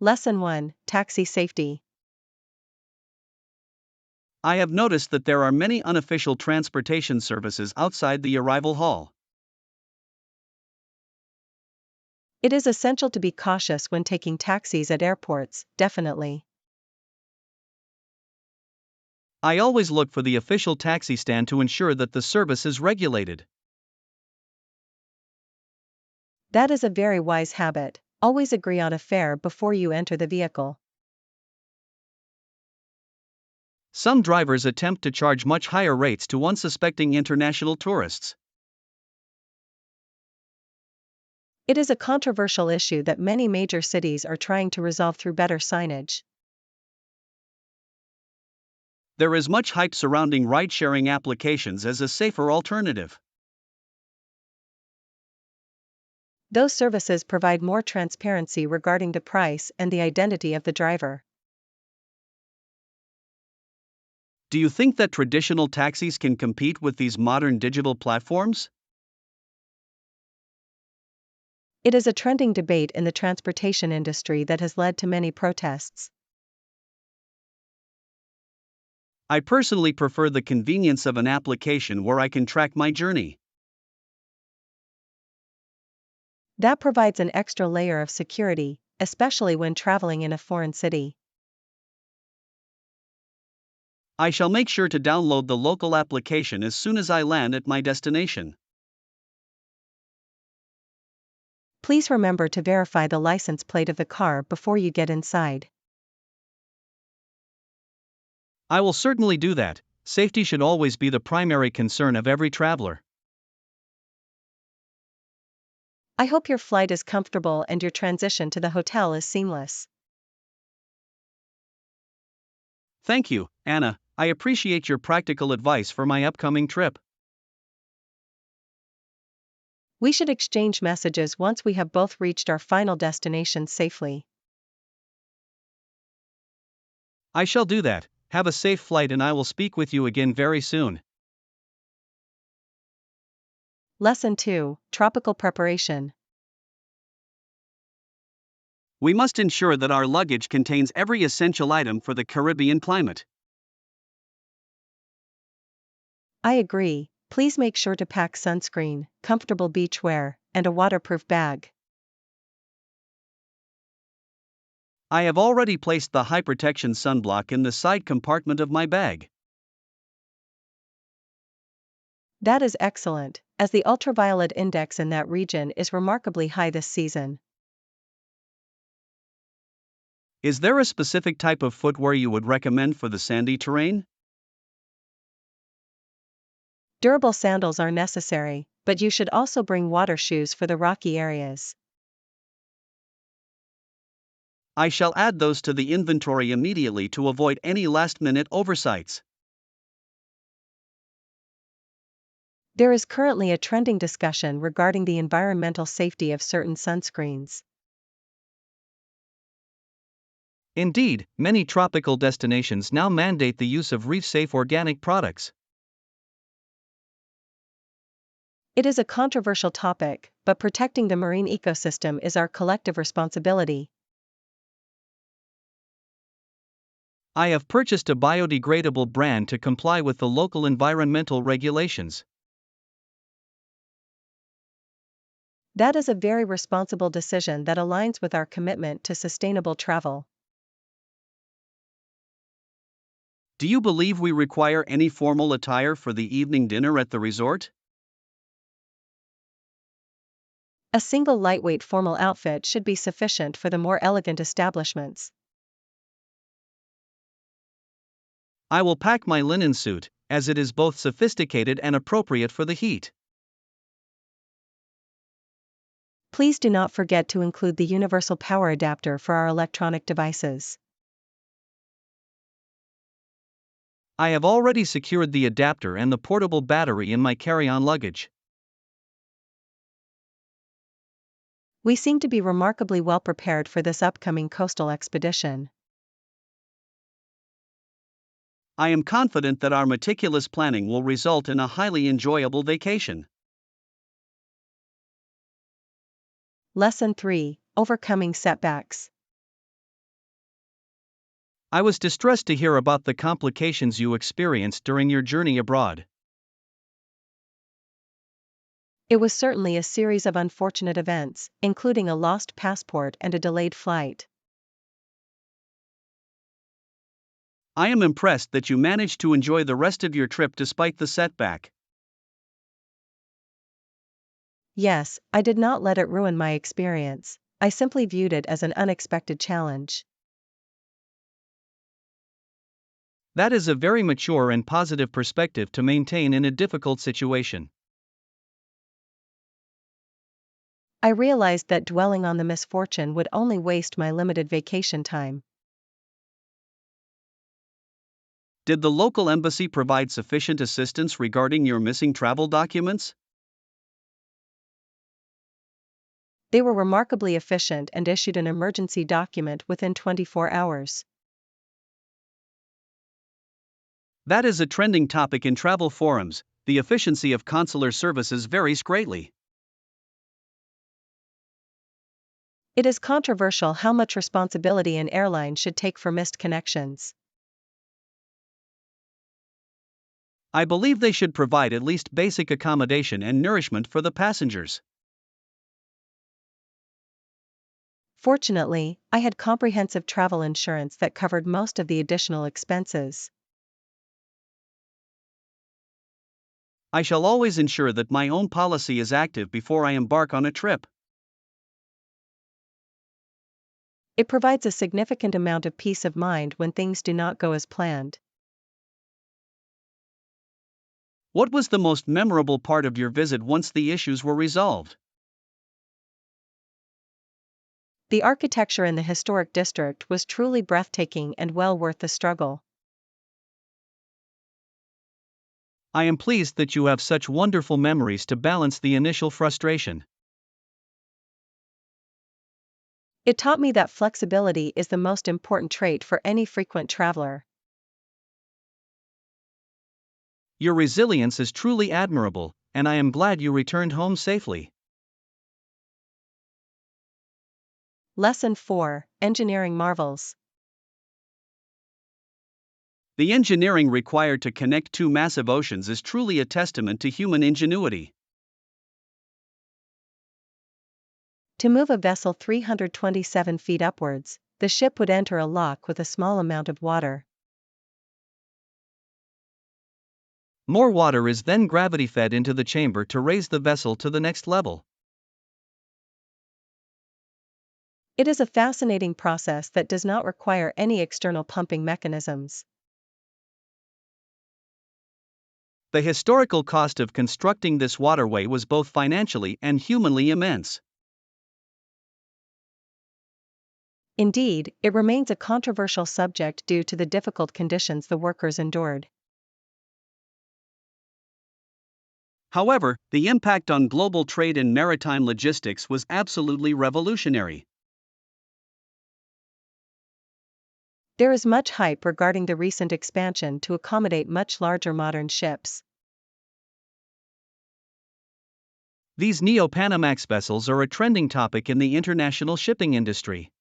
Lesson 1: Taxi Safety. I have noticed that there are many unofficial transportation services outside the arrival hall. It is essential to be cautious when taking taxis at airports, definitely. I always look for the official taxi stand to ensure that the service is regulated. That is a very wise habit. Always agree on a fare before you enter the vehicle. Some drivers attempt to charge much higher rates to unsuspecting international tourists. It is a controversial issue that many major cities are trying to resolve through better signage. There is much hype surrounding ride-sharing applications as a safer alternative. Those services provide more transparency regarding the price and the identity of the driver. Do you think that traditional taxis can compete with these modern digital platforms? It is a trending debate in the transportation industry that has led to many protests. I personally prefer the convenience of an application where I can track my journey. That provides an extra layer of security, especially when traveling in a foreign city. I shall make sure to download the local application as soon as I land at my destination. Please remember to verify the license plate of the car before you get inside. I will certainly do that. Safety should always be the primary concern of every traveler. I hope your flight is comfortable and your transition to the hotel is seamless. Thank you, Anna. I appreciate your practical advice for my upcoming trip. We should exchange messages once we have both reached our final destination safely. I shall do that. Have a safe flight and I will speak with you again very soon. Lesson 2: Tropical Preparation. We must ensure that our luggage contains every essential item for the Caribbean climate. I agree. Please make sure to pack sunscreen, comfortable beach wear, and a waterproof bag. I have already placed the high protection sunblock in the side compartment of my bag. That is excellent, as the ultraviolet index in that region is remarkably high this season. Is there a specific type of footwear you would recommend for the sandy terrain? Durable sandals are necessary, but you should also bring water shoes for the rocky areas. I shall add those to the inventory immediately to avoid any last-minute oversights. There is currently a trending discussion regarding the environmental safety of certain sunscreens. Indeed, many tropical destinations now mandate the use of reef-safe organic products. It is a controversial topic, but protecting the marine ecosystem is our collective responsibility. I have purchased a biodegradable brand to comply with the local environmental regulations. That is a very responsible decision that aligns with our commitment to sustainable travel. Do you believe we require any formal attire for the evening dinner at the resort? A single lightweight formal outfit should be sufficient for the more elegant establishments. I will pack my linen suit, as it is both sophisticated and appropriate for the heat. Please do not forget to include the universal power adapter for our electronic devices. I have already secured the adapter and the portable battery in my carry-on luggage. We seem to be remarkably well prepared for this upcoming coastal expedition. I am confident that our meticulous planning will result in a highly enjoyable vacation. Lesson 3: Overcoming Setbacks. I was distressed to hear about the complications you experienced during your journey abroad. It was certainly a series of unfortunate events, including a lost passport and a delayed flight. I am impressed that you managed to enjoy the rest of your trip despite the setback. Yes, I did not let it ruin my experience, I simply viewed it as an unexpected challenge. That is a very mature and positive perspective to maintain in a difficult situation. I realized that dwelling on the misfortune would only waste my limited vacation time. Did the local embassy provide sufficient assistance regarding your missing travel documents? They were remarkably efficient and issued an emergency document within 24 hours. That is a trending topic in travel forums. The efficiency of consular services varies greatly. It is controversial how much responsibility an airline should take for missed connections. I believe they should provide at least basic accommodation and nourishment for the passengers. Fortunately, I had comprehensive travel insurance that covered most of the additional expenses. I shall always ensure that my own policy is active before I embark on a trip. It provides a significant amount of peace of mind when things do not go as planned. What was the most memorable part of your visit once the issues were resolved? The architecture in the historic district was truly breathtaking and well worth the struggle. I am pleased that you have such wonderful memories to balance the initial frustration. It taught me that flexibility is the most important trait for any frequent traveler. Your resilience is truly admirable, and I am glad you returned home safely. Lesson 4: Engineering Marvels. The engineering required to connect two massive oceans is truly a testament to human ingenuity. To move a vessel 327 feet upwards, the ship would enter a lock with a small amount of water. More water is then gravity fed into the chamber to raise the vessel to the next level. It is a fascinating process that does not require any external pumping mechanisms. The historical cost of constructing this waterway was both financially and humanly immense. Indeed, it remains a controversial subject due to the difficult conditions the workers endured. However, the impact on global trade and maritime logistics was absolutely revolutionary. There is much hype regarding the recent expansion to accommodate much larger modern ships. These Neo-Panamax vessels are a trending topic in the international shipping industry.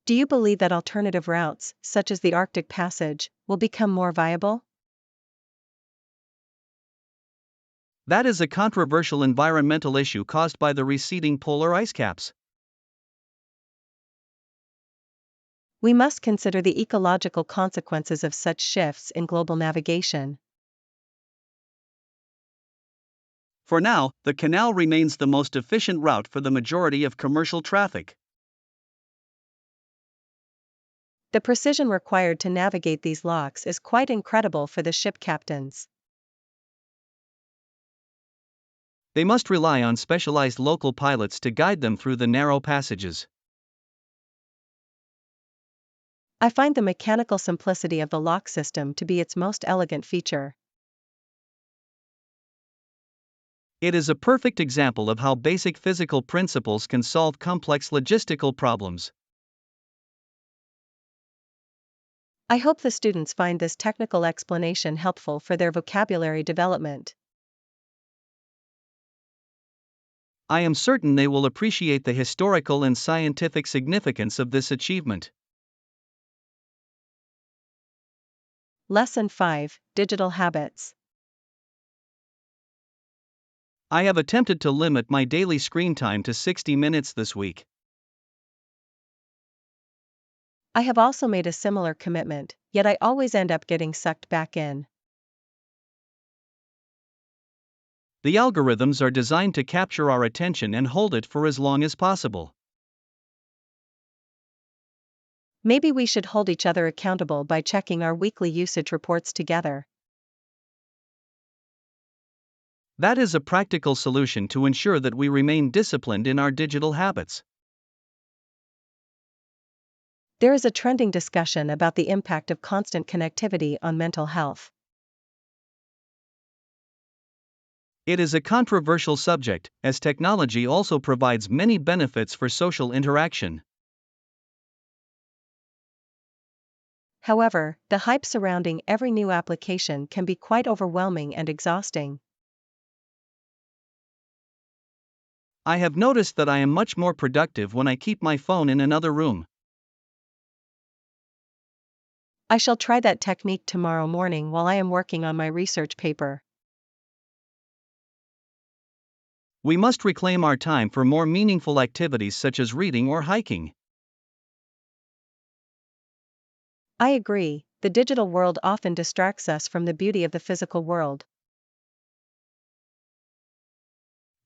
Do you believe that alternative routes, such as the Arctic Passage, will become more viable? That is a controversial environmental issue caused by the receding polar ice caps. We must consider the ecological consequences of such shifts in global navigation. For now, the canal remains the most efficient route for the majority of commercial traffic. The precision required to navigate these locks is quite incredible for the ship captains. They must rely on specialized local pilots to guide them through the narrow passages. I find the mechanical simplicity of the lock system to be its most elegant feature. It is a perfect example of how basic physical principles can solve complex logistical problems. I hope the students find this technical explanation helpful for their vocabulary development. I am certain they will appreciate the historical and scientific significance of this achievement. Lesson 5, Digital Habits. I have attempted to limit my daily screen time to 60 minutes this week. I have also made a similar commitment, yet I always end up getting sucked back in. The algorithms are designed to capture our attention and hold it for as long as possible. Maybe we should hold each other accountable by checking our weekly usage reports together. That is a practical solution to ensure that we remain disciplined in our digital habits. There is a trending discussion about the impact of constant connectivity on mental health. It is a controversial subject, as technology also provides many benefits for social interaction. However, the hype surrounding every new application can be quite overwhelming and exhausting. I have noticed that I am much more productive when I keep my phone in another room. I shall try that technique tomorrow morning while I am working on my research paper. We must reclaim our time for more meaningful activities such as reading or hiking. I agree, the digital world often distracts us from the beauty of the physical world.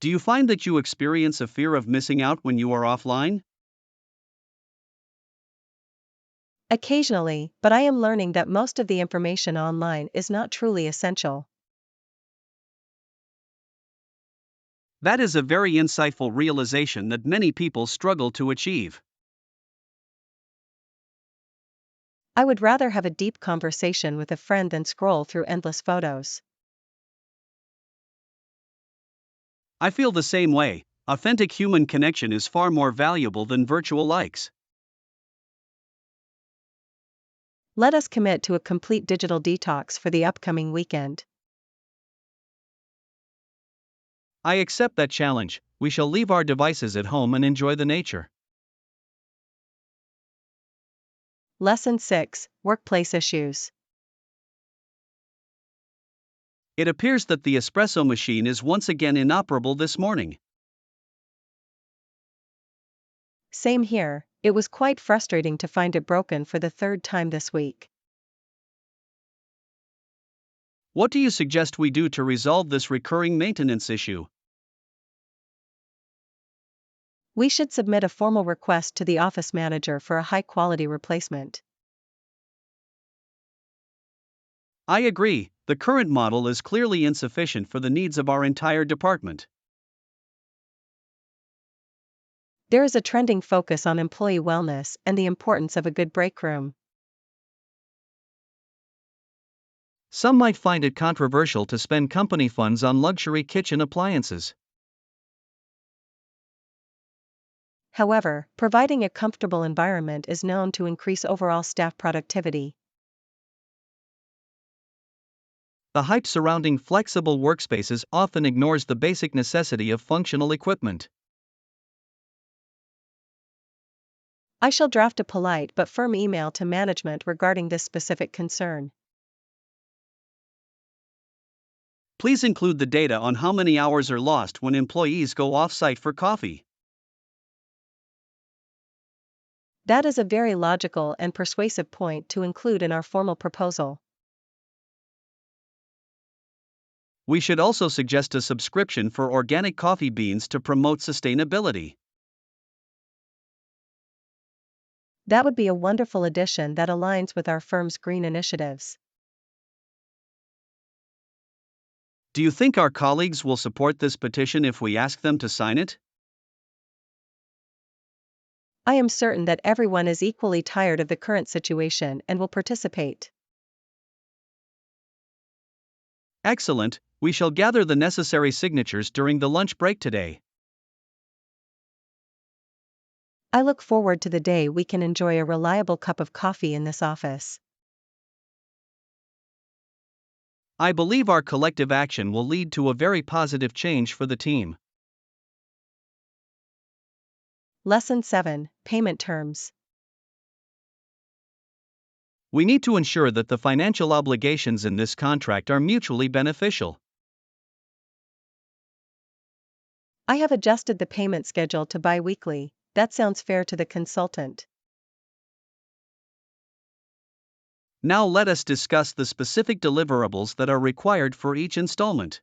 Do you find that you experience a fear of missing out when you are offline? Occasionally, but I am learning that most of the information online is not truly essential. That is a very insightful realization that many people struggle to achieve. I would rather have a deep conversation with a friend than scroll through endless photos. I feel the same way. Authentic human connection is far more valuable than virtual likes. Let us commit to a complete digital detox for the upcoming weekend. I accept that challenge. We shall leave our devices at home and enjoy the nature. Lesson 6, Workplace Issues. It appears that the espresso machine is once again inoperable this morning. Same here, it was quite frustrating to find it broken for the third time this week. What do you suggest we do to resolve this recurring maintenance issue? We should submit a formal request to the office manager for a high-quality replacement. I agree, the current model is clearly insufficient for the needs of our entire department. There is a trending focus on employee wellness and the importance of a good break room. Some might find it controversial to spend company funds on luxury kitchen appliances. However, providing a comfortable environment is known to increase overall staff productivity. The hype surrounding flexible workspaces often ignores the basic necessity of functional equipment. I shall draft a polite but firm email to management regarding this specific concern. Please include the data on how many hours are lost when employees go off-site for coffee. That is a very logical and persuasive point to include in our formal proposal. We should also suggest a subscription for organic coffee beans to promote sustainability. That would be a wonderful addition that aligns with our firm's green initiatives. Do you think our colleagues will support this petition if we ask them to sign it? I am certain that everyone is equally tired of the current situation and will participate. Excellent, we shall gather the necessary signatures during the lunch break today. I look forward to the day we can enjoy a reliable cup of coffee in this office. I believe our collective action will lead to a very positive change for the team. Lesson 7, Payment Terms. We need to ensure that the financial obligations in this contract are mutually beneficial. I have adjusted the payment schedule to bi-weekly. That sounds fair to the consultant. Now let us discuss the specific deliverables that are required for each installment.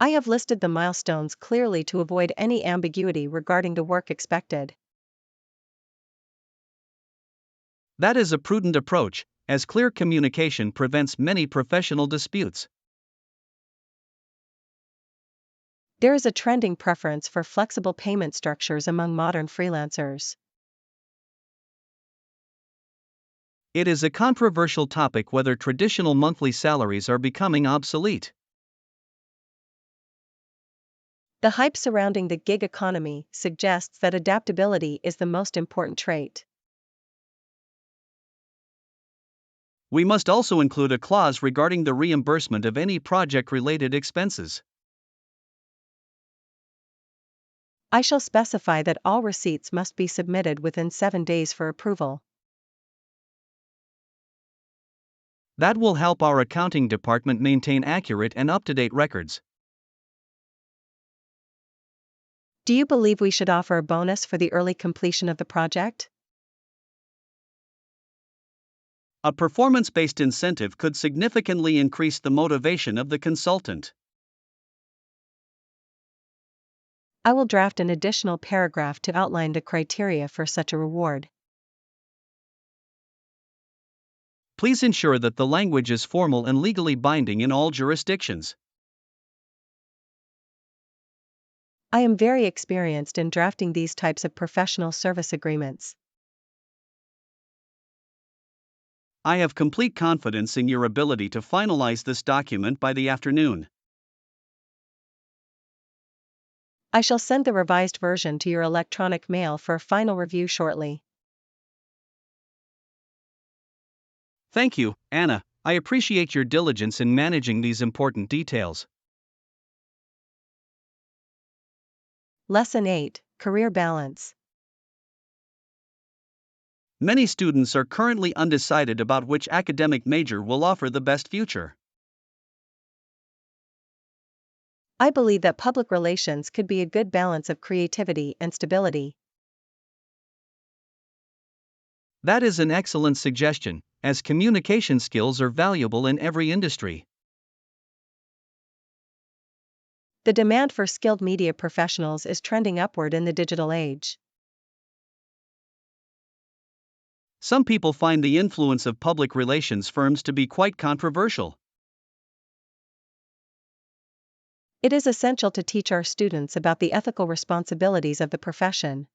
I have listed the milestones clearly to avoid any ambiguity regarding the work expected. That is a prudent approach, as clear communication prevents many professional disputes. There is a trending preference for flexible payment structures among modern freelancers. It is a controversial topic whether traditional monthly salaries are becoming obsolete. The hype surrounding the gig economy suggests that adaptability is the most important trait. We must also include a clause regarding the reimbursement of any project-related expenses. I shall specify that all receipts must be submitted within 7 days for approval. That will help our accounting department maintain accurate and up-to-date records. Do you believe we should offer a bonus for the early completion of the project? A performance-based incentive could significantly increase the motivation of the consultant. I will draft an additional paragraph to outline the criteria for such a reward. Please ensure that the language is formal and legally binding in all jurisdictions. I am very experienced in drafting these types of professional service agreements. I have complete confidence in your ability to finalize this document by the afternoon. I shall send the revised version to your electronic mail for a final review shortly. Thank you, Anna. I appreciate your diligence in managing these important details. Lesson 8, Career Balance. Many students are currently undecided about which academic major will offer the best future. I believe that public relations could be a good balance of creativity and stability. That is an excellent suggestion, as communication skills are valuable in every industry. The demand for skilled media professionals is trending upward in the digital age. Some people find the influence of public relations firms to be quite controversial. It is essential to teach our students about the ethical responsibilities of the profession.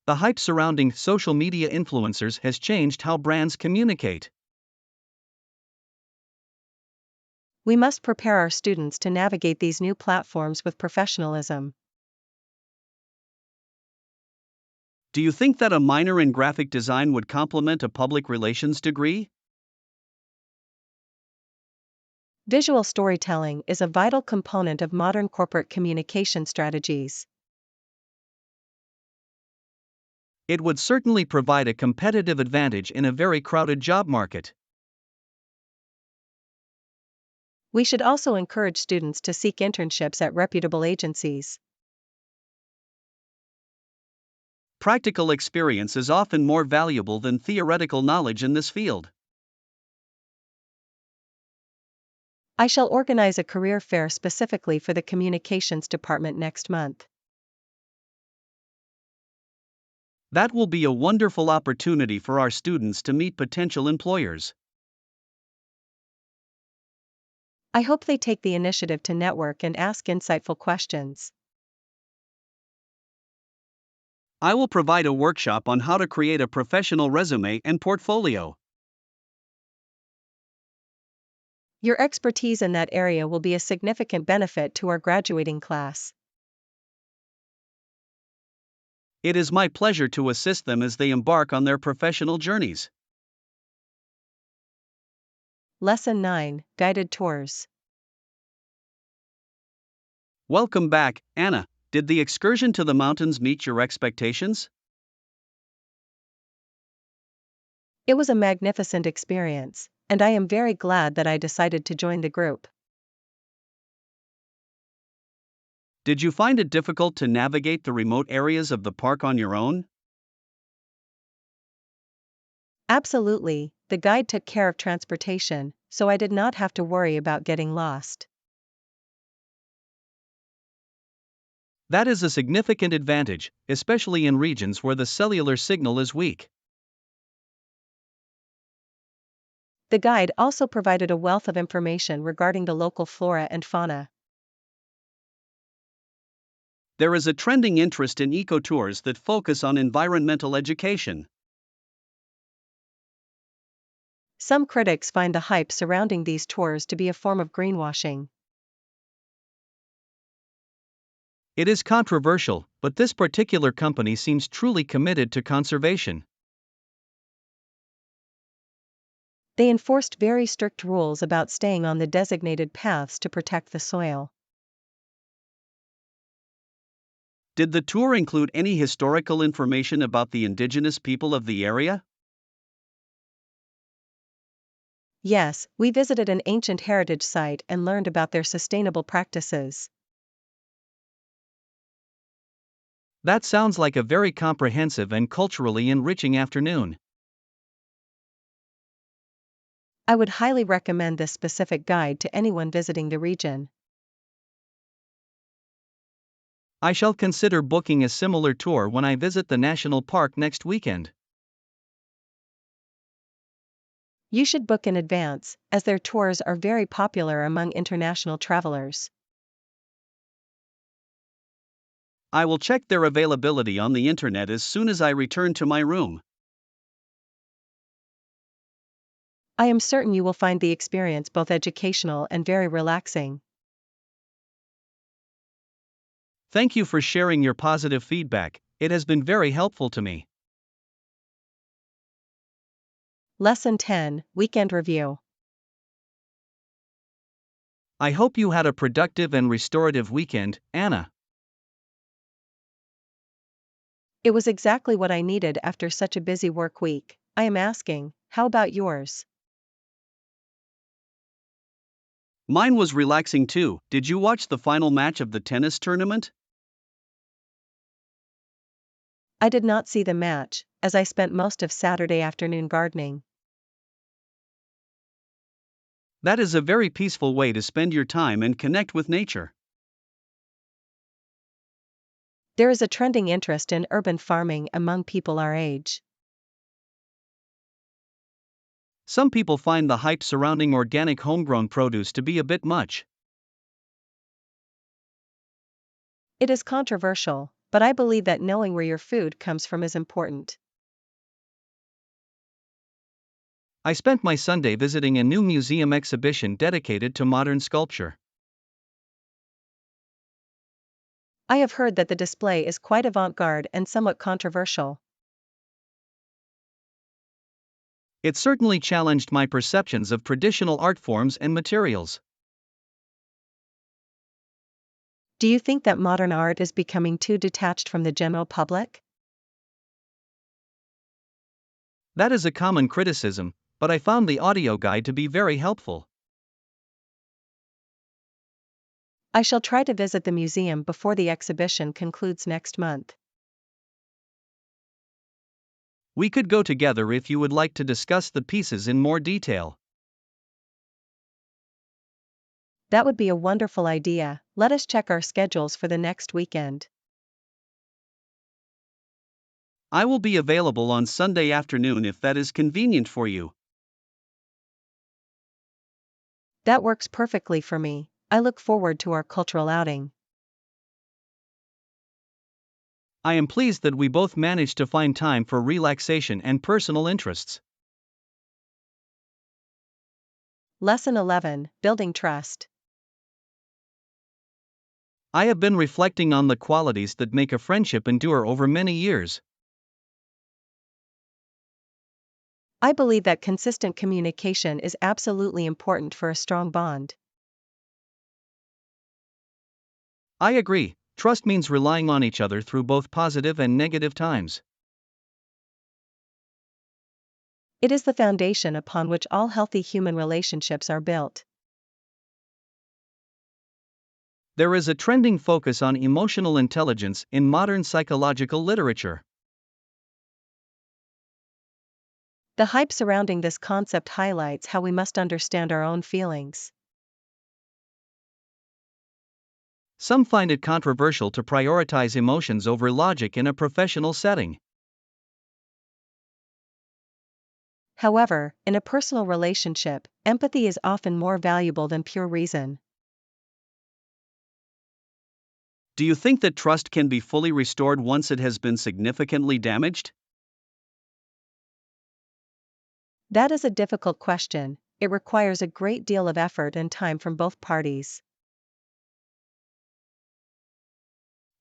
The hype surrounding social media influencers has changed how brands communicate. We must prepare our students to navigate these new platforms with professionalism. Do you think that a minor in graphic design would complement a public relations degree? Visual storytelling is a vital component of modern corporate communication strategies. It would certainly provide a competitive advantage in a very crowded job market. We should also encourage students to seek internships at reputable agencies. Practical experience is often more valuable than theoretical knowledge in this field. I shall organize a career fair specifically for the communications department next month. That will be a wonderful opportunity for our students to meet potential employers. I hope they take the initiative to network and ask insightful questions. I will provide a workshop on how to create a professional resume and portfolio. Your expertise in that area will be a significant benefit to our graduating class. It is my pleasure to assist them as they embark on their professional journeys. Lesson 9, Guided Tours. Welcome back, Anna. Did the excursion to the mountains meet your expectations? It was a magnificent experience, and I am very glad that I decided to join the group. Did you find it difficult to navigate the remote areas of the park on your own? Absolutely, the guide took care of transportation, so I did not have to worry about getting lost. That is a significant advantage, especially in regions where the cellular signal is weak. The guide also provided a wealth of information regarding the local flora and fauna. There is a trending interest in eco-tours that focus on environmental education. Some critics find the hype surrounding these tours to be a form of greenwashing. It is controversial, but this particular company seems truly committed to conservation. They enforced very strict rules about staying on the designated paths to protect the soil. Did the tour include any historical information about the indigenous people of the area? Yes, we visited an ancient heritage site and learned about their sustainable practices. That sounds like a very comprehensive and culturally enriching afternoon. I would highly recommend this specific guide to anyone visiting the region. I shall consider booking a similar tour when I visit the national park next weekend. You should book in advance, as their tours are very popular among international travelers. I will check their availability on the internet as soon as I return to my room. I am certain you will find the experience both educational and very relaxing. Thank you for sharing your positive feedback, it has been very helpful to me. Lesson 10, Weekend Review. I hope you had a productive and restorative weekend, Anna. It was exactly what I needed after such a busy work week. I am asking, how about yours? Mine was relaxing too. Did you watch the final match of the tennis tournament? I did not see the match, as I spent most of Saturday afternoon gardening. That is a very peaceful way to spend your time and connect with nature. There is a trending interest in urban farming among people our age. Some people find the hype surrounding organic homegrown produce to be a bit much. It is controversial, but I believe that knowing where your food comes from is important. I spent my Sunday visiting a new museum exhibition dedicated to modern sculpture. I have heard that the display is quite avant-garde and somewhat controversial. It certainly challenged my perceptions of traditional art forms and materials. Do you think that modern art is becoming too detached from the general public? That is a common criticism, but I found the audio guide to be very helpful. I shall try to visit the museum before the exhibition concludes next month. We could go together if you would like to discuss the pieces in more detail. That would be a wonderful idea. Let us check our schedules for the next weekend. I will be available on Sunday afternoon if that is convenient for you. That works perfectly for me. I look forward to our cultural outing. I am pleased that we both managed to find time for relaxation and personal interests. Lesson 11, Building Trust. I have been reflecting on the qualities that make a friendship endure over many years. I believe that consistent communication is absolutely important for a strong bond. I agree. Trust means relying on each other through both positive and negative times. It is the foundation upon which all healthy human relationships are built. There is a trending focus on emotional intelligence in modern psychological literature. The hype surrounding this concept highlights how we must understand our own feelings. Some find it controversial to prioritize emotions over logic in a professional setting. However, in a personal relationship, empathy is often more valuable than pure reason. Do you think that trust can be fully restored once it has been significantly damaged? That is a difficult question. It requires a great deal of effort and time from both parties.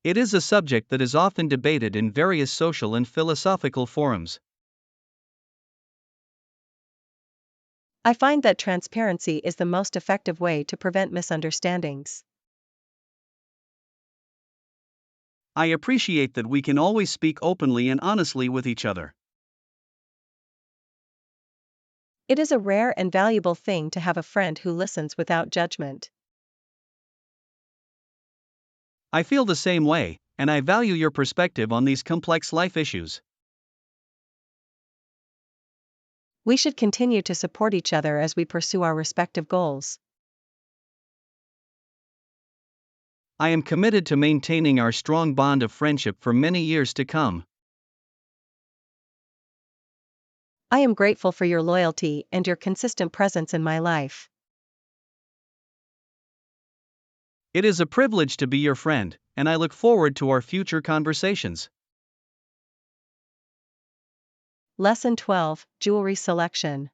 It is a subject that is often debated in various social and philosophical forums. I find that transparency is the most effective way to prevent misunderstandings. I appreciate that we can always speak openly and honestly with each other. It is a rare and valuable thing to have a friend who listens without judgment. I feel the same way, and I value your perspective on these complex life issues. We should continue to support each other as we pursue our respective goals. I am committed to maintaining our strong bond of friendship for many years to come. I am grateful for your loyalty and your consistent presence in my life. It is a privilege to be your friend, and I look forward to our future conversations. Lesson 12, Jewelry Selection.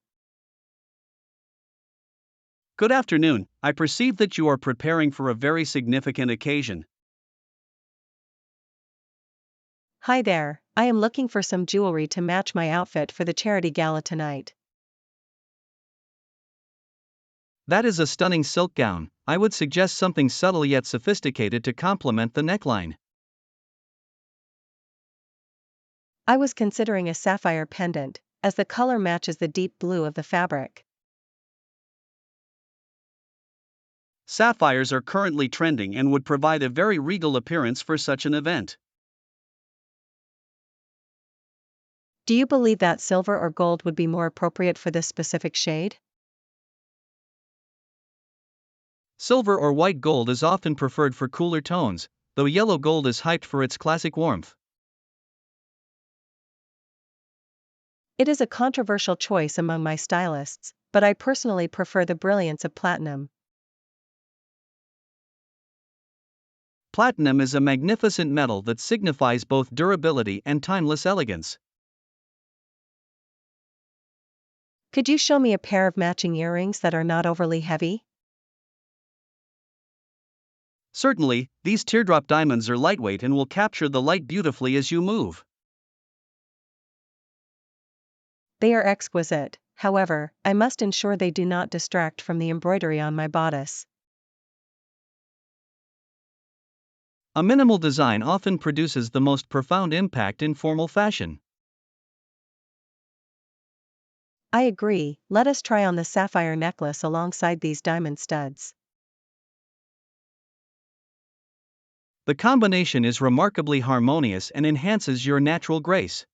Good afternoon. I perceive that you are preparing for a very significant occasion. Hi there, I am looking for some jewelry to match my outfit for the charity gala tonight. That is a stunning silk gown. I would suggest something subtle yet sophisticated to complement the neckline. I was considering a sapphire pendant, as the color matches the deep blue of the fabric. Sapphires are currently trending and would provide a very regal appearance for such an event. Do you believe that silver or gold would be more appropriate for this specific shade? Silver or white gold is often preferred for cooler tones, though yellow gold is hyped for its classic warmth. It is a controversial choice among my stylists, but I personally prefer the brilliance of platinum. Platinum is a magnificent metal that signifies both durability and timeless elegance. Could you show me a pair of matching earrings that are not overly heavy? Certainly, these teardrop diamonds are lightweight and will capture the light beautifully as you move. They are exquisite, however, I must ensure they do not distract from the embroidery on my bodice. A minimal design often produces the most profound impact in formal fashion. I agree, let us try on the sapphire necklace alongside these diamond studs. The combination is remarkably harmonious and enhances your natural grace.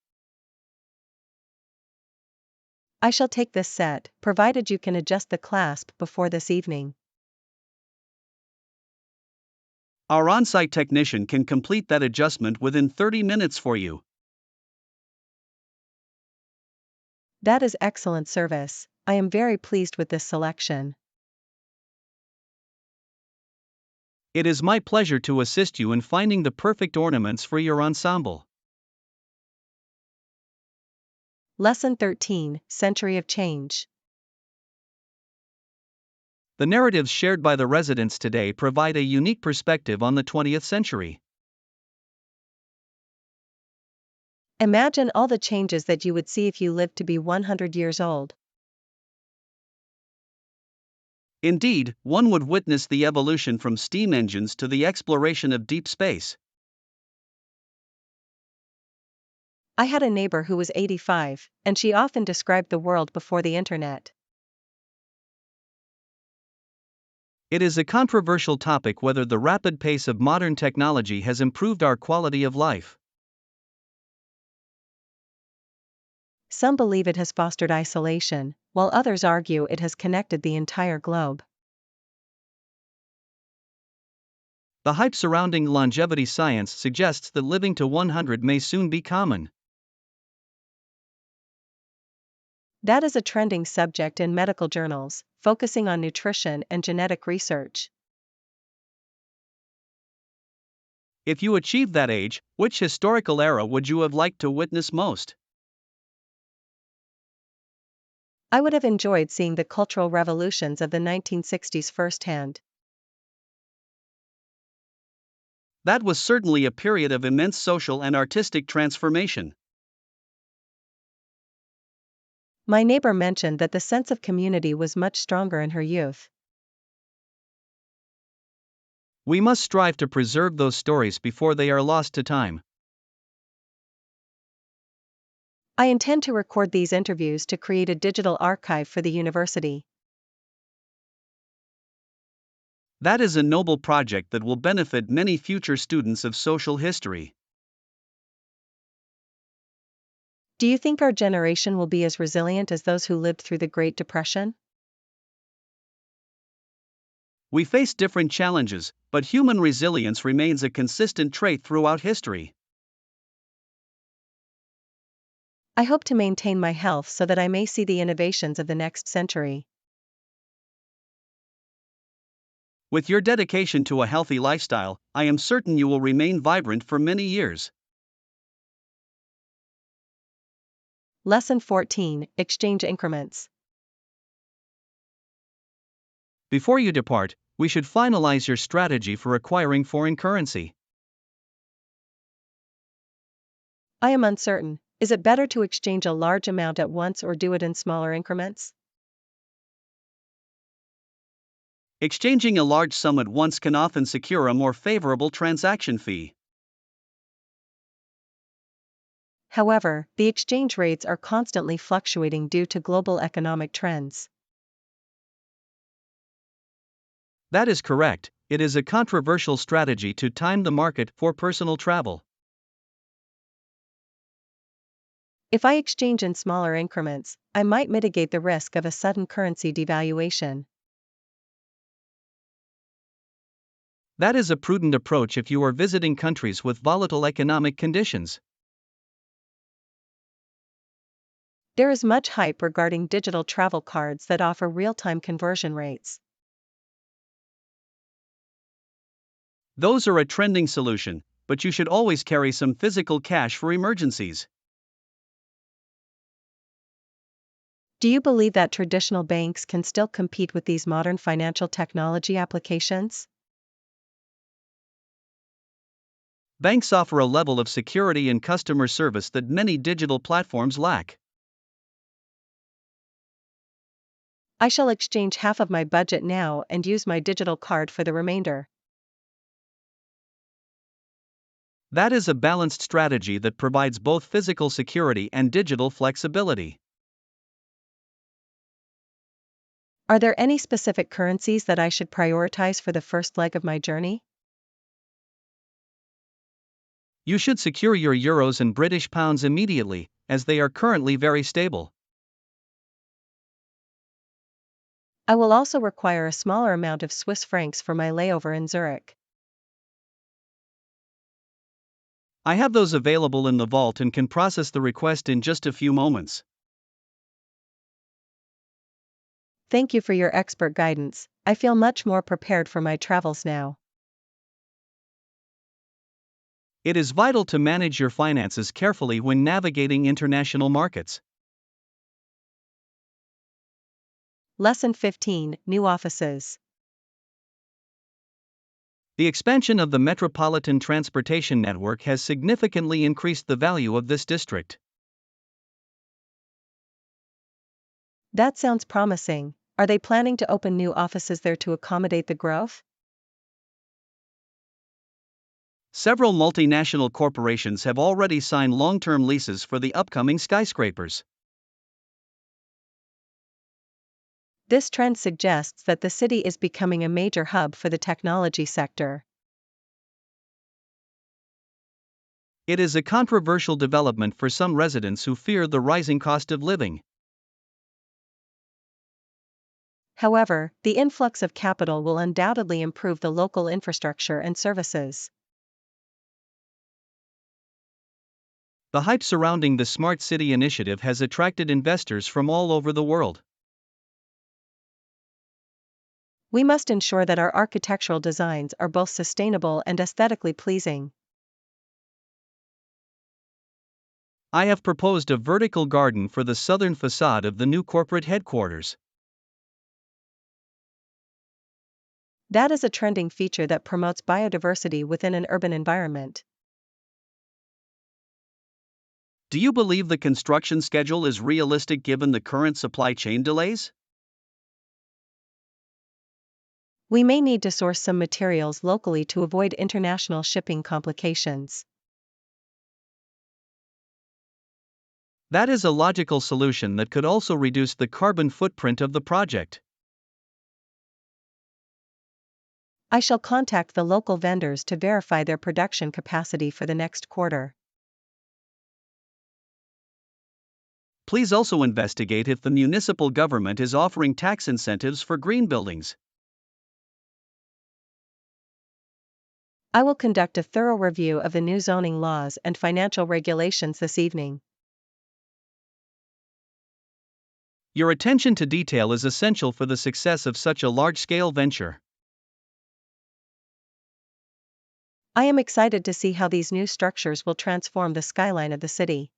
I shall take this set, provided you can adjust the clasp before this evening. Our on-site technician can complete that adjustment within 30 minutes for you. That is excellent service. I am very pleased with this selection. It is my pleasure to assist you in finding the perfect ornaments for your ensemble. Lesson 13, Century of Change. The narratives shared by the residents today provide a unique perspective on the 20th century. Imagine all the changes that you would see if you lived to be 100 years old. Indeed, one would witness the evolution from steam engines to the exploration of deep space. I had a neighbor who was 85, and she often described the world before the internet. It is a controversial topic whether the rapid pace of modern technology has improved our quality of life. Some believe it has fostered isolation, while others argue it has connected the entire globe. The hype surrounding longevity science suggests that living to 100 may soon be common. That is a trending subject in medical journals, focusing on nutrition and genetic research. If you achieved that age, which historical era would you have liked to witness most? I would have enjoyed seeing the cultural revolutions of the 1960s firsthand. That was certainly a period of immense social and artistic transformation. My neighbor mentioned that the sense of community was much stronger in her youth. We must strive to preserve those stories before they are lost to time. I intend to record these interviews to create a digital archive for the university. That is a noble project that will benefit many future students of social history. Do you think our generation will be as resilient as those who lived through the Great Depression? We face different challenges, but human resilience remains a consistent trait throughout history. I hope to maintain my health so that I may see the innovations of the next century. With your dedication to a healthy lifestyle, I am certain you will remain vibrant for many years. Lesson 14: Exchange Increments. Before you depart, we should finalize your strategy for acquiring foreign currency. I am uncertain. Is it better to exchange a large amount at once or do it in smaller increments? Exchanging a large sum at once can often secure a more favorable transaction fee. However, the exchange rates are constantly fluctuating due to global economic trends. That is correct, it is a controversial strategy to time the market for personal travel. If I exchange in smaller increments, I might mitigate the risk of a sudden currency devaluation. That is a prudent approach if you are visiting countries with volatile economic conditions. There is much hype regarding digital travel cards that offer real-time conversion rates. Those are a trending solution, but you should always carry some physical cash for emergencies. Do you believe that traditional banks can still compete with these modern financial technology applications? Banks offer a level of security and customer service that many digital platforms lack. I shall exchange half of my budget now and use my digital card for the remainder. That is a balanced strategy that provides both physical security and digital flexibility. Are there any specific currencies that I should prioritize for the first leg of my journey? You should secure your euros and British pounds immediately, as they are currently very stable. I will also require a smaller amount of Swiss francs for my layover in Zurich. I have those available in the vault and can process the request in just a few moments. Thank you for your expert guidance. I feel much more prepared for my travels now. It is vital to manage your finances carefully when navigating international markets. Lesson 15: New Offices. The expansion of the metropolitan transportation network has significantly increased the value of this district. That sounds promising. Are they planning to open new offices there to accommodate the growth? Several multinational corporations have already signed long-term leases for the upcoming skyscrapers. This trend suggests that the city is becoming a major hub for the technology sector. It is a controversial development for some residents who fear the rising cost of living. However, the influx of capital will undoubtedly improve the local infrastructure and services. The hype surrounding the Smart City initiative has attracted investors from all over the world. We must ensure that our architectural designs are both sustainable and aesthetically pleasing. I have proposed a vertical garden for the southern facade of the new corporate headquarters. That is a trending feature that promotes biodiversity within an urban environment. Do you believe the construction schedule is realistic given the current supply chain delays? We may need to source some materials locally to avoid international shipping complications. That is a logical solution that could also reduce the carbon footprint of the project. I shall contact the local vendors to verify their production capacity for the next quarter. Please also investigate if the municipal government is offering tax incentives for green buildings. I will conduct a thorough review of the new zoning laws and financial regulations this evening. Your attention to detail is essential for the success of such a large-scale venture. I am excited to see how these new structures will transform the skyline of the city.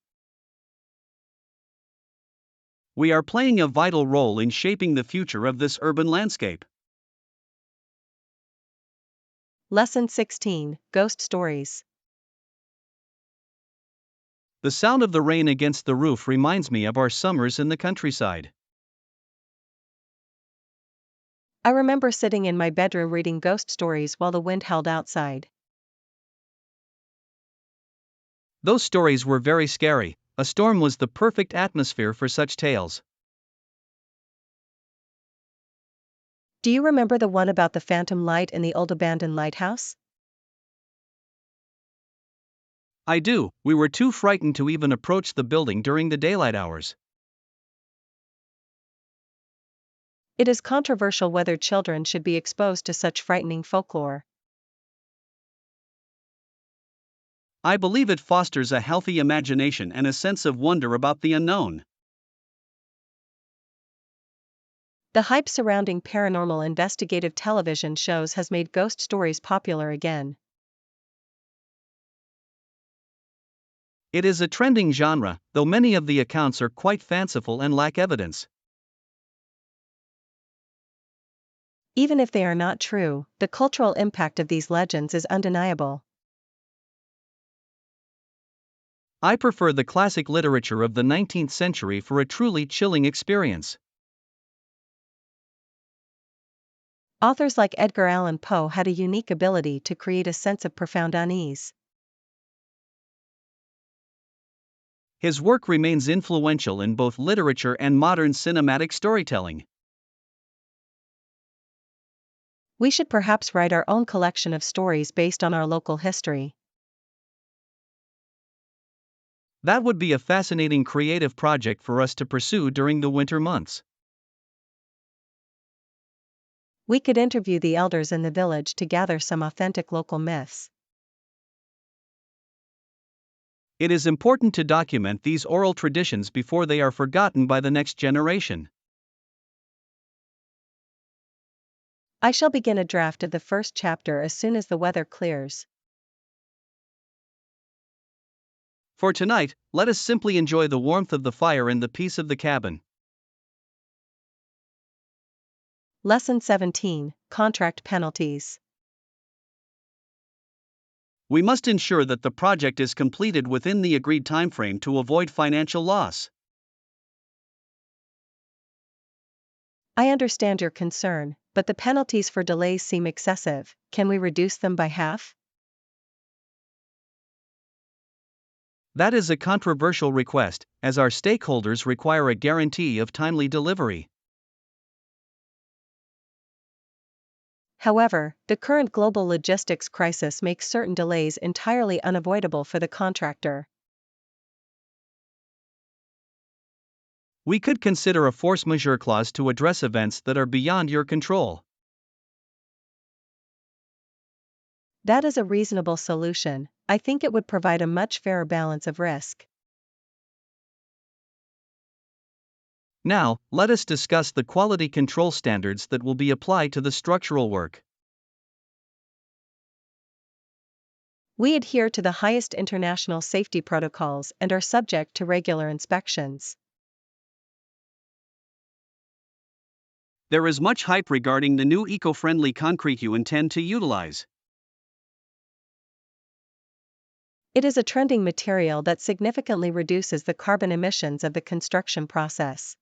We are playing a vital role in shaping the future of this urban landscape. Lesson 16: Ghost Stories. The sound of the rain against the roof reminds me of our summers in the countryside. I remember sitting in my bedroom reading ghost stories while the wind howled outside. Those stories were very scary. A storm was the perfect atmosphere for such tales. Do you remember the one about the phantom light in the old abandoned lighthouse? I do. We were too frightened to even approach the building during the daylight hours. It is controversial whether children should be exposed to such frightening folklore. I believe it fosters a healthy imagination and a sense of wonder about the unknown. The hype surrounding paranormal investigative television shows has made ghost stories popular again. It is a trending genre, though many of the accounts are quite fanciful and lack evidence. Even if they are not true, the cultural impact of these legends is undeniable. I prefer the classic literature of the 19th century for a truly chilling experience. Authors like Edgar Allan Poe had a unique ability to create a sense of profound unease. His work remains influential in both literature and modern cinematic storytelling. We should perhaps write our own collection of stories based on our local history. That would be a fascinating creative project for us to pursue during the winter months. We could interview the elders in the village to gather some authentic local myths. It is important to document these oral traditions before they are forgotten by the next generation. I shall begin a draft of the first chapter as soon as the weather clears. For tonight, let us simply enjoy the warmth of the fire and the peace of the cabin. Lesson 17: Contract Penalties. We must ensure that the project is completed within the agreed timeframe to avoid financial loss. I understand your concern, but the penalties for delays seem excessive. Can we reduce them by half? That is a controversial request, as our stakeholders require a guarantee of timely delivery. However, the current global logistics crisis makes certain delays entirely unavoidable for the contractor. We could consider a force majeure clause to address events that are beyond your control. That is a reasonable solution. I think it would provide a much fairer balance of risk. Now, let us discuss the quality control standards that will be applied to the structural work. We adhere to the highest international safety protocols and are subject to regular inspections. There is much hype regarding the new eco-friendly concrete you intend to utilize. It is a trending material that significantly reduces the carbon emissions of the construction process.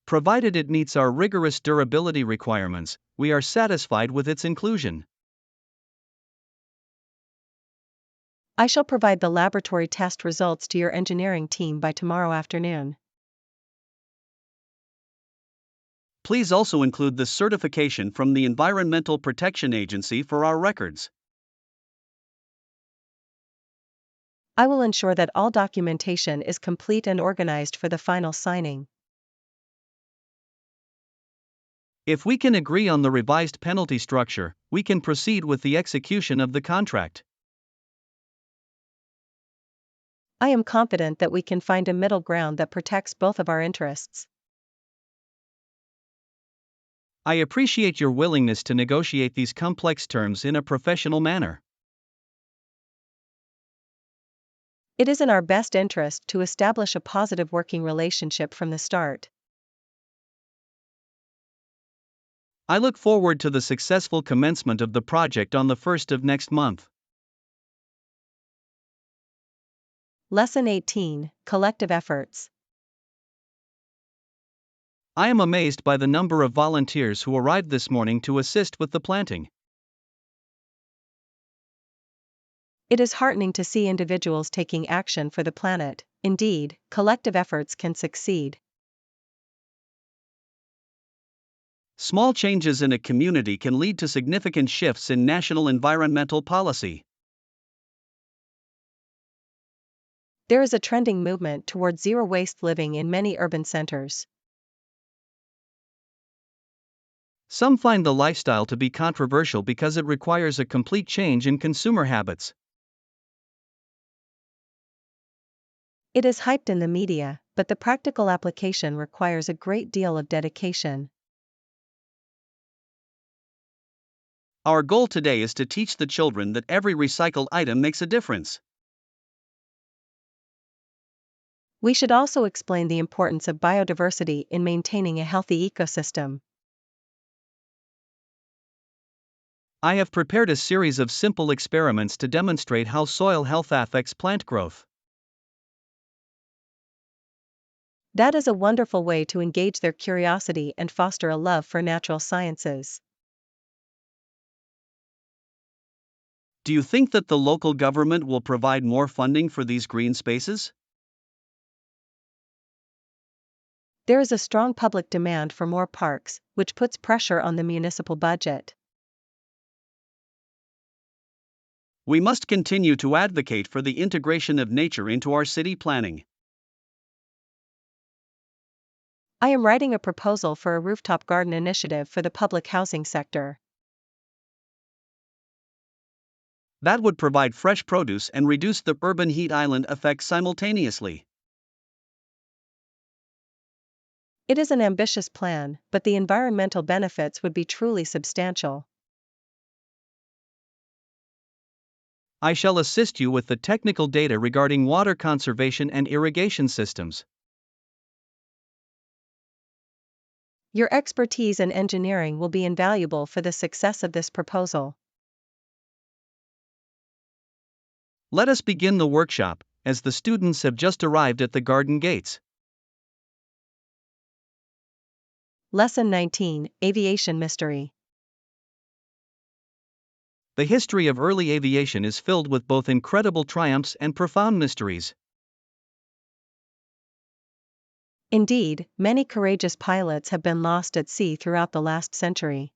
Provided it meets our rigorous durability requirements, we are satisfied with its inclusion. I shall provide the laboratory test results to your engineering team by tomorrow afternoon. Please also include the certification from the Environmental Protection Agency for our records. I will ensure that all documentation is complete and organized for the final signing. If we can agree on the revised penalty structure, we can proceed with the execution of the contract. I am confident that we can find a middle ground that protects both of our interests. I appreciate your willingness to negotiate these complex terms in a professional manner. It is in our best interest to establish a positive working relationship from the start. I look forward to the successful commencement of the project on the 1st of next month. Lesson 18: Collective Efforts. I am amazed by the number of volunteers who arrived this morning to assist with the planting. It is heartening to see individuals taking action for the planet. Indeed, collective efforts can succeed. Small changes in a community can lead to significant shifts in national environmental policy. There is a trending movement toward zero-waste living in many urban centers. Some find the lifestyle to be controversial because it requires a complete change in consumer habits. It is hyped in the media, but the practical application requires a great deal of dedication. Our goal today is to teach the children that every recycled item makes a difference. We should also explain the importance of biodiversity in maintaining a healthy ecosystem. I have prepared a series of simple experiments to demonstrate how soil health affects plant growth. That is a wonderful way to engage their curiosity and foster a love for natural sciences. Do you think that the local government will provide more funding for these green spaces? There is a strong public demand for more parks, which puts pressure on the municipal budget. We must continue to advocate for the integration of nature into our city planning. I am writing a proposal for a rooftop garden initiative for the public housing sector. That would provide fresh produce and reduce the urban heat island effect simultaneously. It is an ambitious plan, but the environmental benefits would be truly substantial. I shall assist you with the technical data regarding water conservation and irrigation systems. Your expertise and engineering will be invaluable for the success of this proposal. Let us begin the workshop, as the students have just arrived at the garden gates. Lesson 19, Aviation Mystery. The history of early aviation is filled with both incredible triumphs and profound mysteries. Indeed, many courageous pilots have been lost at sea throughout the last century.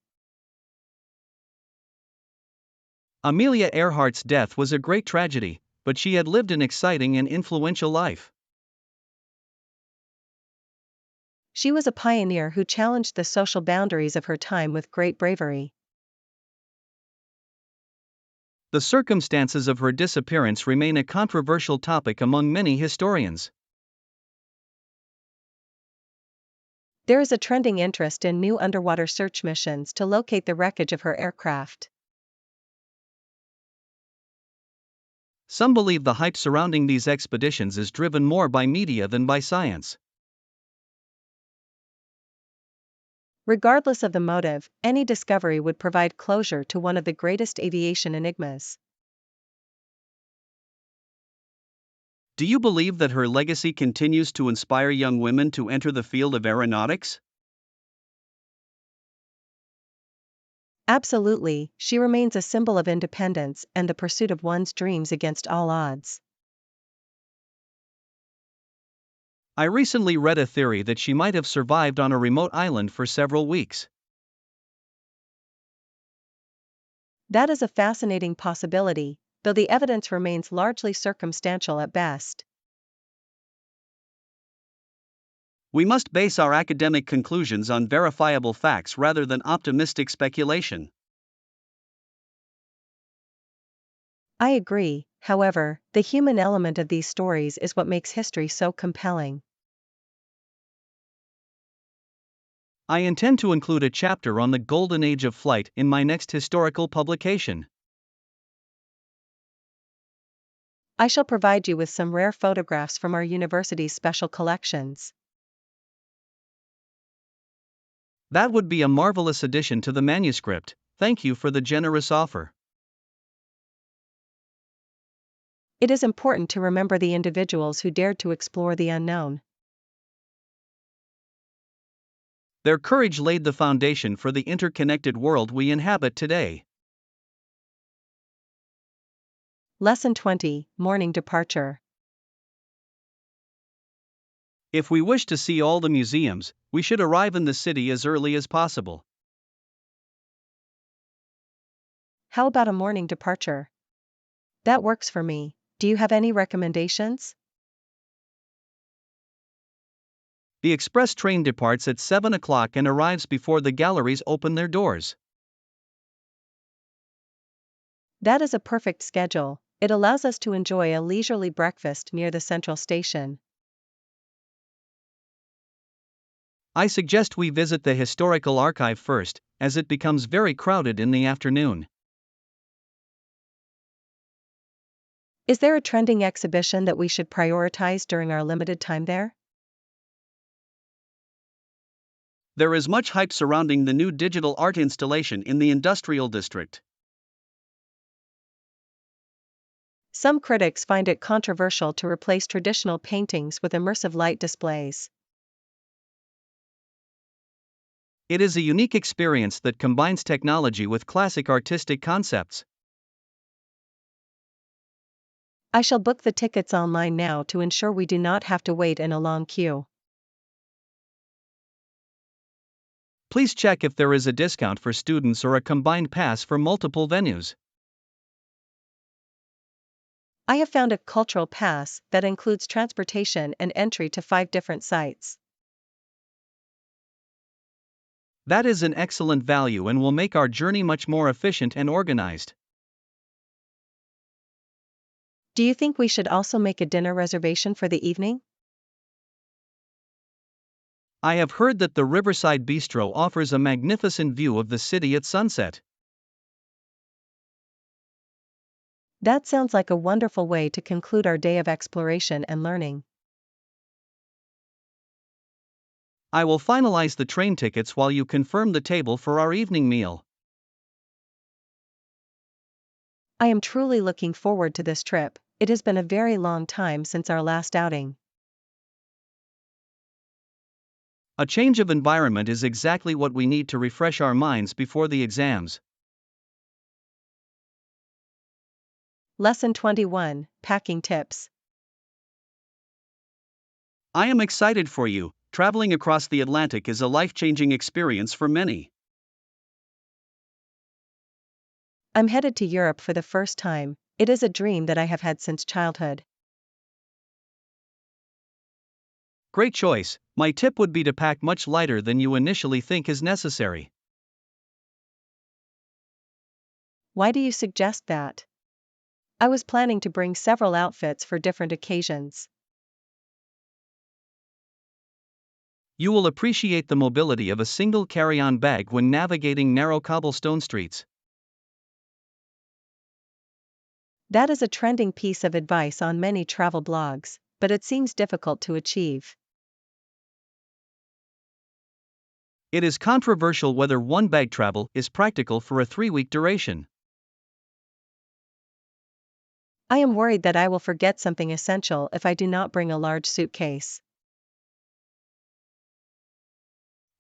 Amelia Earhart's death was a great tragedy, but she had lived an exciting and influential life. She was a pioneer who challenged the social boundaries of her time with great bravery. The circumstances of her disappearance remain a controversial topic among many historians. There is a trending interest in new underwater search missions to locate the wreckage of her aircraft. Some believe the hype surrounding these expeditions is driven more by media than by science. Regardless of the motive, any discovery would provide closure to one of the greatest aviation enigmas. Do you believe that her legacy continues to inspire young women to enter the field of aeronautics? Absolutely, she remains a symbol of independence and the pursuit of one's dreams against all odds. I recently read a theory that she might have survived on a remote island for several weeks. That is a fascinating possibility, though the evidence remains largely circumstantial at best. We must base our academic conclusions on verifiable facts rather than optimistic speculation. I agree, however, the human element of these stories is what makes history so compelling. I intend to include a chapter on the golden age of flight in my next historical publication. I shall provide you with some rare photographs from our university's special collections. That would be a marvelous addition to the manuscript. Thank you for the generous offer. It is important to remember the individuals who dared to explore the unknown. Their courage laid the foundation for the interconnected world we inhabit today. Lesson 20, Morning Departure. If we wish to see all the museums, we should arrive in the city as early as possible. How about a morning departure? That works for me. Do you have any recommendations? The express train departs at 7 o'clock and arrives before the galleries open their doors. That is a perfect schedule. It allows us to enjoy a leisurely breakfast near the central station. I suggest we visit the historical archive first, as it becomes very crowded in the afternoon. Is there a trending exhibition that we should prioritize during our limited time there? There is much hype surrounding the new digital art installation in the industrial district. Some critics find it controversial to replace traditional paintings with immersive light displays. It is a unique experience that combines technology with classic artistic concepts. I shall book the tickets online now to ensure we do not have to wait in a long queue. Please check if there is a discount for students or a combined pass for multiple venues. I have found a cultural pass that includes transportation and entry to 5 different sites. That is an excellent value and will make our journey much more efficient and organized. Do you think we should also make a dinner reservation for the evening? I have heard that the Riverside Bistro offers a magnificent view of the city at sunset. That sounds like a wonderful way to conclude our day of exploration and learning. I will finalize the train tickets while you confirm the table for our evening meal. I am truly looking forward to this trip. It has been a very long time since our last outing. A change of environment is exactly what we need to refresh our minds before the exams. Lesson 21, Packing Tips. I am excited for you. Traveling across the Atlantic is a life-changing experience for many. I'm headed to Europe for the first time. It is a dream that I have had since childhood. Great choice. My tip would be to pack much lighter than you initially think is necessary. Why do you suggest that? I was planning to bring several outfits for different occasions. You will appreciate the mobility of a single carry-on bag when navigating narrow cobblestone streets. That is a trending piece of advice on many travel blogs, but it seems difficult to achieve. It is controversial whether one-bag travel is practical for a 3-week duration. I am worried that I will forget something essential if I do not bring a large suitcase.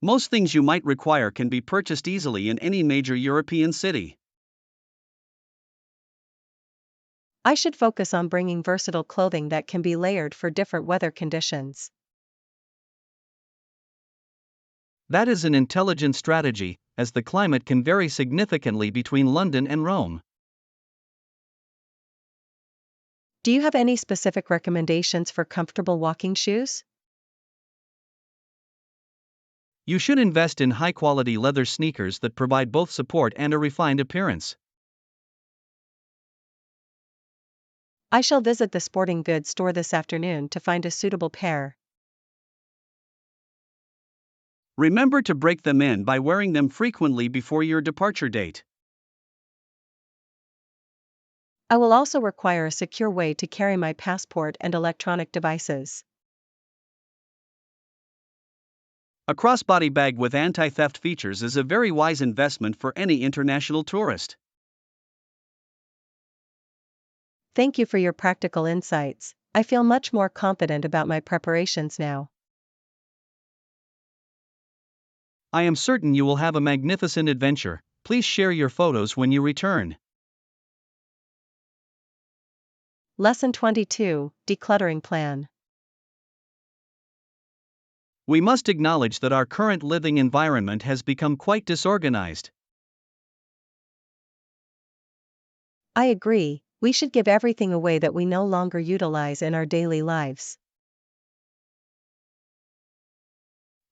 Most things you might require can be purchased easily in any major European city. I should focus on bringing versatile clothing that can be layered for different weather conditions. That is an intelligent strategy, as the climate can vary significantly between London and Rome. Do you have any specific recommendations for comfortable walking shoes? You should invest in high-quality leather sneakers that provide both support and a refined appearance. I shall visit the sporting goods store this afternoon to find a suitable pair. Remember to break them in by wearing them frequently before your departure date. I will also require a secure way to carry my passport and electronic devices. A crossbody bag with anti-theft features is a very wise investment for any international tourist. Thank you for your practical insights. I feel much more confident about my preparations now. I am certain you will have a magnificent adventure. Please share your photos when you return. Lesson 22, Decluttering Plan. We must acknowledge that our current living environment has become quite disorganized. I agree, we should give everything away that we no longer utilize in our daily lives.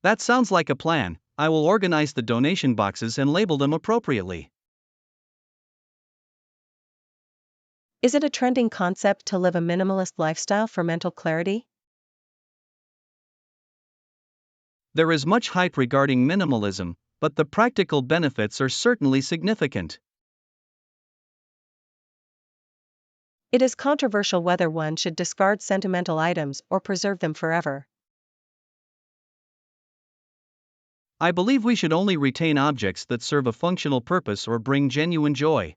That sounds like a plan. I will organize the donation boxes and label them appropriately. Is it a trending concept to live a minimalist lifestyle for mental clarity? There is much hype regarding minimalism, but the practical benefits are certainly significant. It is controversial whether one should discard sentimental items or preserve them forever. I believe we should only retain objects that serve a functional purpose or bring genuine joy.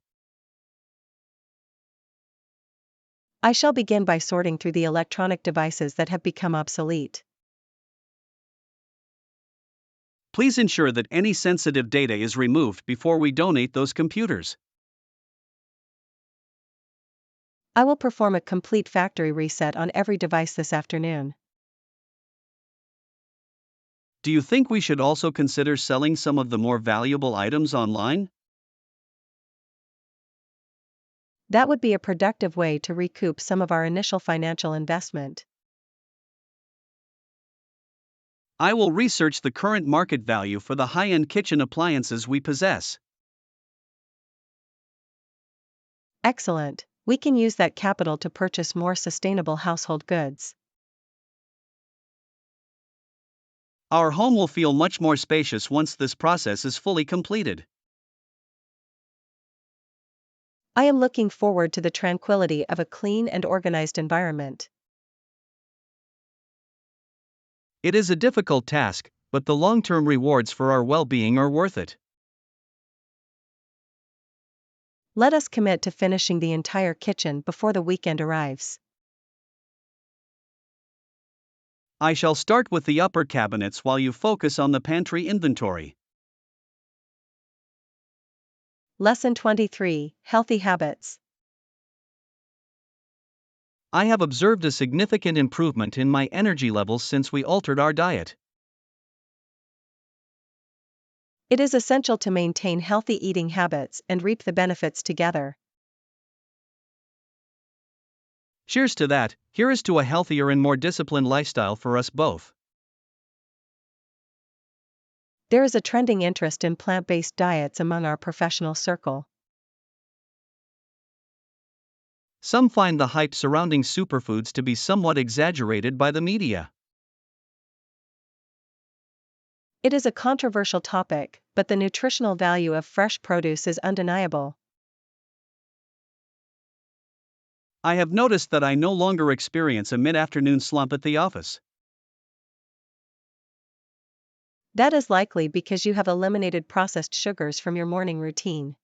I shall begin by sorting through the electronic devices that have become obsolete. Please ensure that any sensitive data is removed before we donate those computers. I will perform a complete factory reset on every device this afternoon. Do you think we should also consider selling some of the more valuable items online? That would be a productive way to recoup some of our initial financial investment. I will research the current market value for the high-end kitchen appliances we possess. Excellent, we can use that capital to purchase more sustainable household goods. Our home will feel much more spacious once this process is fully completed. I am looking forward to the tranquility of a clean and organized environment. It is a difficult task, but the long-term rewards for our well-being are worth it. Let us commit to finishing the entire kitchen before the weekend arrives. I shall start with the upper cabinets while you focus on the pantry inventory. Lesson 23, Healthy Habits. I have observed a significant improvement in my energy levels since we altered our diet. It is essential to maintain healthy eating habits and reap the benefits together. Cheers to that. Here is to a healthier and more disciplined lifestyle for us both. There is a trending interest in plant-based diets among our professional circle. Some find the hype surrounding superfoods to be somewhat exaggerated by the media. It is a controversial topic, but the nutritional value of fresh produce is undeniable. I have noticed that I no longer experience a mid-afternoon slump at the office. That is likely because you have eliminated processed sugars from your morning routine.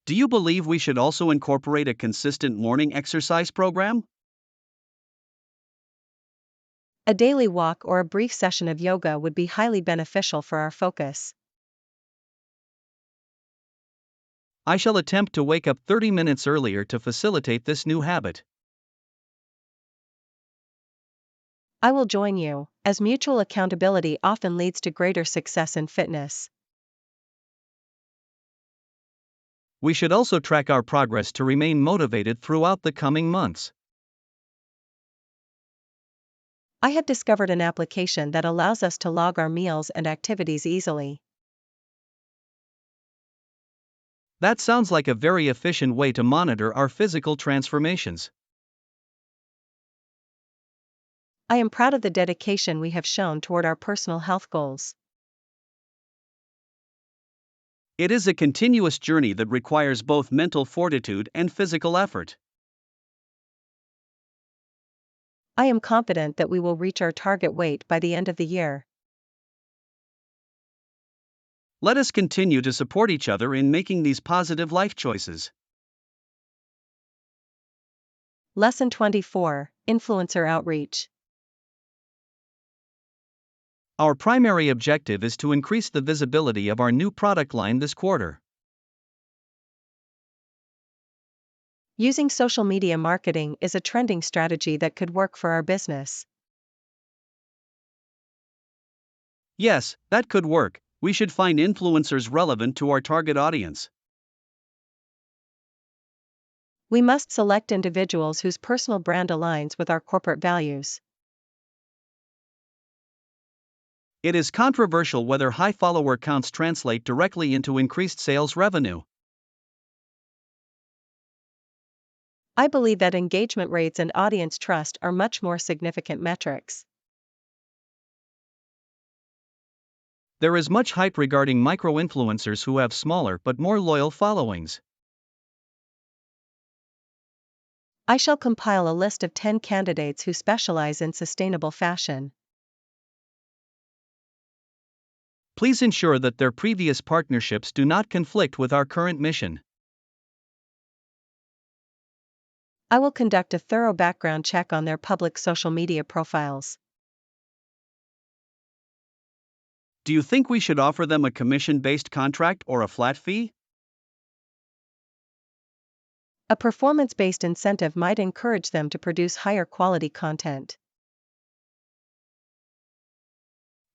Do you believe we should also incorporate a consistent morning exercise program? A daily walk or a brief session of yoga would be highly beneficial for our focus. I shall attempt to wake up 30 minutes earlier to facilitate this new habit. I will join you, as mutual accountability often leads to greater success in fitness. We should also track our progress to remain motivated throughout the coming months. I have discovered an application that allows us to log our meals and activities easily. That sounds like a very efficient way to monitor our physical transformations. I am proud of the dedication we have shown toward our personal health goals. It is a continuous journey that requires both mental fortitude and physical effort. I am confident that we will reach our target weight by the end of the year. Let us continue to support each other in making these positive life choices. Lesson 24, Influencer Outreach. Our primary objective is to increase the visibility of our new product line this quarter. Using social media marketing is a trending strategy that could work for our business. Yes, that could work. We should find influencers relevant to our target audience. We must select individuals whose personal brand aligns with our corporate values. It is controversial whether high follower counts translate directly into increased sales revenue. I believe that engagement rates and audience trust are much more significant metrics. There is much hype regarding micro-influencers who have smaller but more loyal followings. I shall compile a list of 10 candidates who specialize in sustainable fashion. Please ensure that their previous partnerships do not conflict with our current mission. I will conduct a thorough background check on their public social media profiles. Do you think we should offer them a commission-based contract or a flat fee? A performance-based incentive might encourage them to produce higher quality content.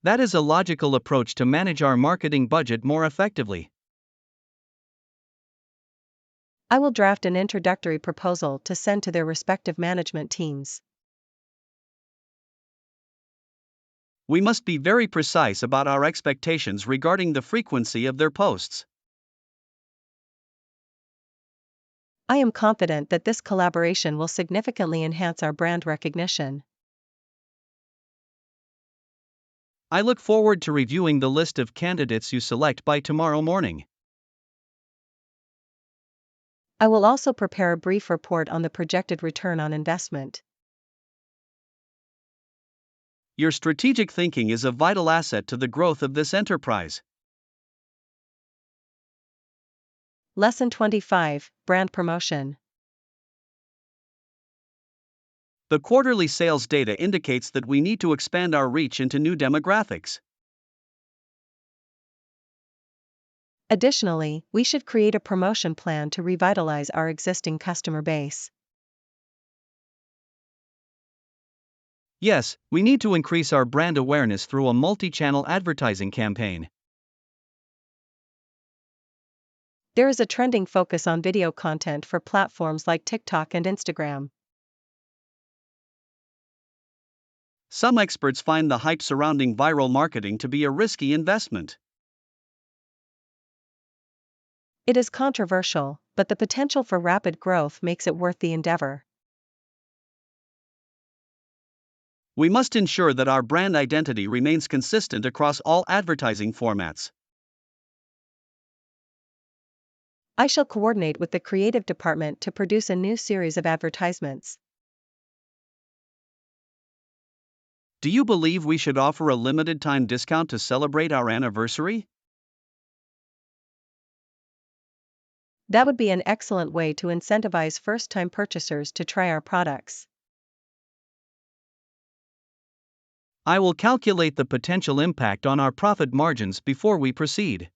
That is a logical approach to manage our marketing budget more effectively. I will draft an introductory proposal to send to their respective management teams. We must be very precise about our expectations regarding the frequency of their posts. I am confident that this collaboration will significantly enhance our brand recognition. I look forward to reviewing the list of candidates you select by tomorrow morning. I will also prepare a brief report on the projected return on investment. Your strategic thinking is a vital asset to the growth of this enterprise. Lesson 25, Brand Promotion. The quarterly sales data indicates that we need to expand our reach into new demographics. Additionally, we should create a promotion plan to revitalize our existing customer base. Yes, we need to increase our brand awareness through a multi-channel advertising campaign. There is a trending focus on video content for platforms like TikTok and Instagram. Some experts find the hype surrounding viral marketing to be a risky investment. It is controversial, but the potential for rapid growth makes it worth the endeavor. We must ensure that our brand identity remains consistent across all advertising formats. I shall coordinate with the creative department to produce a new series of advertisements. Do you believe we should offer a limited time discount to celebrate our anniversary? That would be an excellent way to incentivize first-time purchasers to try our products. I will calculate the potential impact on our profit margins before we proceed.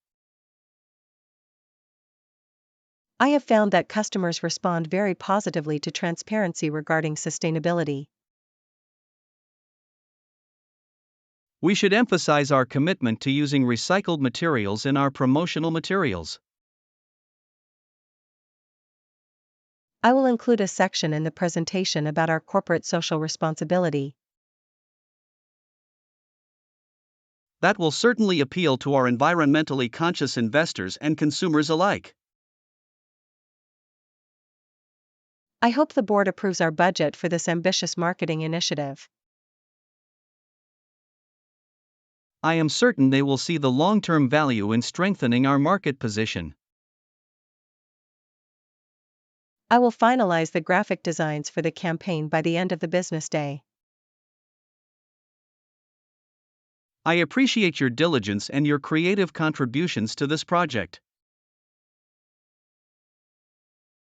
I have found that customers respond very positively to transparency regarding sustainability. We should emphasize our commitment to using recycled materials in our promotional materials. I will include a section in the presentation about our corporate social responsibility. That will certainly appeal to our environmentally conscious investors and consumers alike. I hope the board approves our budget for this ambitious marketing initiative. I am certain they will see the long-term value in strengthening our market position. I will finalize the graphic designs for the campaign by the end of the business day. I appreciate your diligence and your creative contributions to this project.